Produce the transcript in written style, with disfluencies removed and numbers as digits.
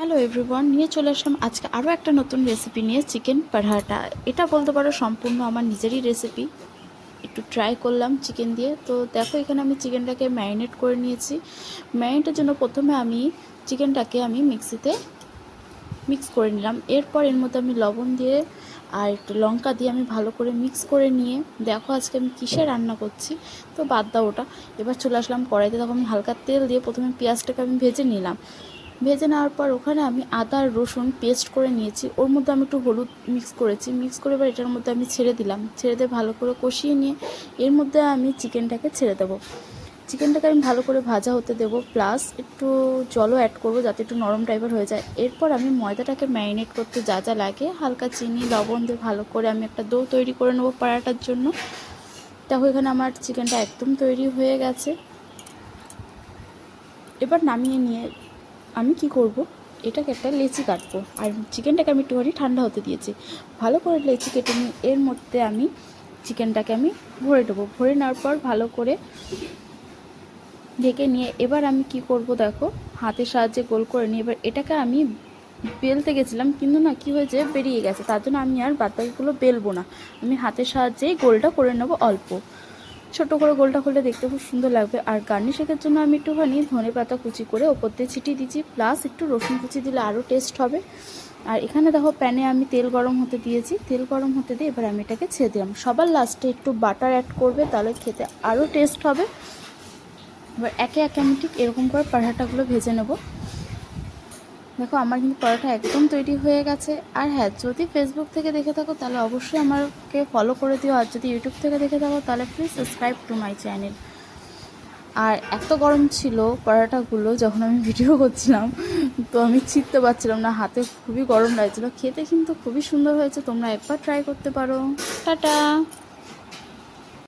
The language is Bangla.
হ্যালো এভরিওয়ান, নিয়ে চলে আসলাম আজকে আরও একটা নতুন রেসিপি নিয়ে, চিকেন পরোটা। এটা বলতে পারো সম্পূর্ণ আমার নিজেরই রেসিপি। একটু ট্রাই করলাম চিকেন দিয়ে। তো দেখো, এখানে আমি চিকেনটাকে ম্যারিনেট করে নিয়েছি। ম্যারিনেটের জন্য প্রথমে আমি চিকেনটাকে মিক্সিতে মিক্স করে নিলাম। এরপর এর মধ্যে আমি লবণ দিয়ে আর একটু লঙ্কা দিয়ে আমি ভালো করে মিক্স করে নিয়ে, দেখো আজকে আমি কিসে রান্না করছি, তো বাদ দাও ওটা। এবার চলে আসলাম কড়াইতে। তখন আমি হালকা তেল দিয়ে প্রথমে পেঁয়াজটাকে আমি ভেজে নিলাম। ভেজে নেওয়ার পর ওখানে আমি আদা আর রসুন পেস্ট করে নিয়েছি, ওর মধ্যে আমি একটু হলুদ মিক্স করেছি। মিক্স করে এবার এটার মধ্যে আমি ছেড়ে দিলাম। ছেড়ে দিয়ে ভালো করে কষিয়ে নিয়ে এর মধ্যে আমি চিকেনটাকে ছেড়ে দেবো। চিকেনটাকে আমি ভালো করে ভাজা হতে দেবো, প্লাস একটু জলও অ্যাড করবো যাতে একটু নরম টাইপের হয়ে যায়। এরপর আমি ময়দাটাকে ম্যারিনেট করতে যা যা লাগে, হালকা চিনি লবণ দিয়ে ভালো করে আমি একটা ডো তৈরি করে নেবো পরাটার জন্য। দেখো এখানে আমার চিকেনটা একদম তৈরি হয়ে গেছে। এবার নামিয়ে নিয়ে আমি কি করব, এটাকে একটা লেচি কাটবো। আর চিকেনটাকে আমি একটুখানি ঠান্ডা হতে দিয়েছি। ভালো করে লেচি কেটে নিয়ে এর মধ্যে আমি চিকেনটাকে আমি ভরে দেবো। ভরে নেওয়ার পর ভালো করে ঢেকে নিয়ে এবার আমি কি করব, দেখো হাতের সাহায্যে গোল করে নিয়ে এবার এটাকে আমি বেলতে গেছিলাম, কিন্তু না কি হয়েছে, বেরিয়ে গেছে। তার জন্য আমি আর বাদবাকিগুলো বেলবো না, আমি হাতের সাহায্যেই গোলটা করে নেব। অল্প ছোট করে গোলটা করলে দেখতে খুব সুন্দর লাগবে। আর গার্নিশের জন্য আমি একটুখানি ধনে পাতা কুচি করে ওপর দিয়ে ছিটিয়ে দিচ্ছি, প্লাস একটু রসুন কুচি দিলে আরও টেস্ট হবে। আর এখানে দেখো প্যানে আমি তেল গরম হতে দিয়েছি। তেল গরম হতে দিয়ে এবার আমি এটাকে ছেড়ে দিলাম। সবার লাস্টে একটু বাটার অ্যাড করবে, তাহলে খেতে আরও টেস্ট হবে। এবার একে একে আমি ঠিক এরকম করে পরোটাগুলো ভেজে নেব। দেখো আমার কিন্তু পরোটা একদম তৈরি হয়ে গেছে। আর হ্যাঁ, যদি ফেসবুক থেকে দেখে থাকো তাহলে অবশ্যই আমাকে ফলো করে দিও, আর যদি ইউটিউব থেকে দেখে থাকো তাহলে please subscribe to my channel. আর এত গরম ছিল পরোটাগুলো, যখন আমি ভিডিও করছিলাম তো আমি ছিঁড়তে পারছিলাম না, হাতে খুবই গরম লাগছিলো। খেতে কিন্তু খুবই সুন্দর হয়েছে, তোমরা একবার ট্রাই করতে পারো। টাটা।